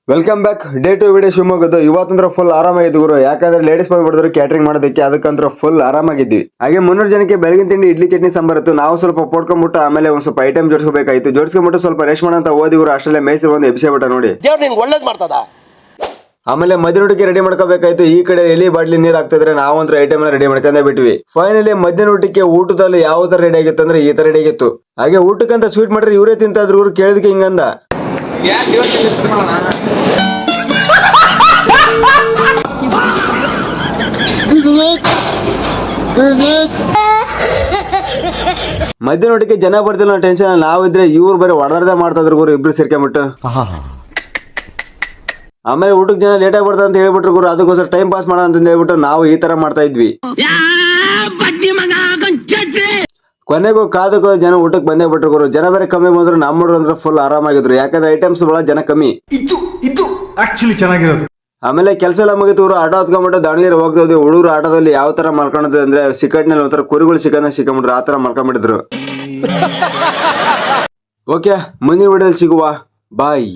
Welcome back day to video ಶಿವಮೊಗ್ಗದ್ದು. ಇವತ್ತಂದ್ರೆ full ಆರಾಮಾಗಿದ್ದು ಗುರು, ಯಾಕಂದ್ರೆ ಲೇಡೀಸ್ ಬಂದ್ಬಿಡಿದ್ರು ಕ್ಯಾಟ್ರಿಂಗ್ ಮಾಡೋದಕ್ಕೆ, ಅದಕ್ಕಂತ್ರ ಫುಲ್ ಆರಾಮಾಗಿದ್ವಿ. ಹಾಗೆ 300 ಜನಕ್ಕೆ ಬೆಳಗಿನ ತಿಂಡಿ ಇಡ್ಲಿ ಚಟ್ನಿ ಸಾಂಬಾರ್ ಇತ್ತು. ನಾವು ಸ್ವಲ್ಪ ಪಡ್ಕೊಂಡ್ಬಿಟ್ಟು ಆಮೇಲೆ ಒಂದ್ ಸ್ವಲ್ಪ ಐಟಮ್ ಜೋಡಿಸಬೇಕಾಯ್ತು. ಜೋಡಿಸ್ಕೊಂಡ್ಬಿಟ್ಟು ಸ್ವಲ್ಪ ರೆಸ್ಟ್ ಮಾಡೋಂತ ಓದಿ ಗುರು. ಅಷ್ಟಲ್ಲೇ ಮೇಸ್ತ್ರಿ ಒಂದು ಎಬ್ಸೇಬಿಟ್ಟ ನೋಡಿ. ಒಳ್ಳೇದ್ ಮಾಡ್ತದ. ಆಮೇಲೆ ಮಧ್ಯಾಹ್ನ ರೆಡಿ ಮಾಡ್ಕೋಬೇಕಾಯ್ತು. ಈ ಕಡೆ ಎಲ್ಲಿ ಬಾಟ್ಲಿ ನೀರ್ ಹಾಕ್ತಿದ್ರೆ ನಾವಂತ್ರ ಐಟಮ್ ಎಲ್ಲ ರೆಡಿ ಮಾಡ್ಕೊಂಡೇ ಬಿಟ್ವಿ. ಫೈನಲಿ ಮಧ್ಯಾಹ್ನ ಊಟಕ್ಕೆ ಊಟದಲ್ಲಿ ಯಾವ ತರ ರೆಡಿ ಆಗಿತ್ತು ಅಂದ್ರೆ ಈ ತರ ರೆಡಿ ಆಗಿತ್ತು. ಹಾಗೆ ಊಟಕ್ಕಂತ ಸ್ವೀಟ್ ಮಾಡ್ರೆ ಇವರೇ ತಿಂತಾದ್ರು. ಇವ್ರು ಕೇಳಿದಕ್ಕೆ ಹಿಂಗಂದ, ಮಧ್ಯಾಹ್ನ ಊಟಕ್ಕೆ ಜನ ಬರ್ತಿಲ್ಲ ಟೆನ್ಷನ್. ನಾವಿದ್ರೆ ಇವ್ರು ಬರೀ ಹೊಡೆದಾಡ್ದೆ ಮಾಡ್ತಾ ಇದ್ರು ಗುರು, ಇಬ್ರು ಸೇರ್ಕೊಂಡ್ಬಿಟ್ಟು. ಆಮೇಲೆ ಊಟಕ್ಕೆ ಜನ ಲೇಟ್ ಆಗಿ ಬರ್ತಾರೆ ಅಂತ ಹೇಳ್ಬಿಟ್ರು ಗುರು. ಅದಕ್ಕೋಸ್ಕರ ಟೈಮ್ ಪಾಸ್ ಮಾಡೋಣ ಅಂತ ಹೇಳ್ಬಿಟ್ಟು ನಾವು ಈ ತರ ಮಾಡ್ತಾ ಇದ್ವಿ. ಕೊನೆಗೂ ಕಾದಕ್ಕೂ ಜನ ಊಟಕ್ಕೆ ಬಂದೇ ಬಿಟ್ರು ಗುರು. ಜನ ಬೇರೆ ಕಮ್ಮಿ ಬಂದ್ರು, ನಮ್ಮ ಹುಡುಗರು ಅಂದ್ರೆ ಫುಲ್ ಆರಾಮಾಗಿದ್ರು. ಯಾಕಂದ್ರೆ ಐಟಮ್ಸ್ ಬಹಳ ಜನ ಕಮ್ಮಿ. ಇದು ಆಕ್ಚುಲಿ ಚೆನ್ನಾಗಿರೋದು. ಆಮೇಲೆ ಕೆಲಸ ಎಲ್ಲ ಮುಗಿತು. ಆಟೋ ಹತ್ಕೊಂಡ್ಬಿಟ್ಟು ದಾವಣಗೆರೆ ಹೋಗ್ತಾ ಇದ್ವಿ. ಹುಡುಗರು ಆಟೋದಲ್ಲಿ ಯಾವ ತರ ಮಲ್ಕೊಂಡ್ರೆ ಅಂದ್ರೆ ಸಿಕ್ಕಟ್ನಲ್ಲಿ ಒಂಥರ ಕುರಿಗಳು ಸಿಕ್ಕೊಂಡ್ಬಿಟ್ರು, ಆ ತರ ಮಲ್ಕೊಂಡ್ಬಿಟ್ಟಿದ್ರು. ಓಕೆ, ಮುಂದಿನ ವಿಡಿಯೋದಲ್ಲಿ ಸಿಗುವ. ಬಾಯ್.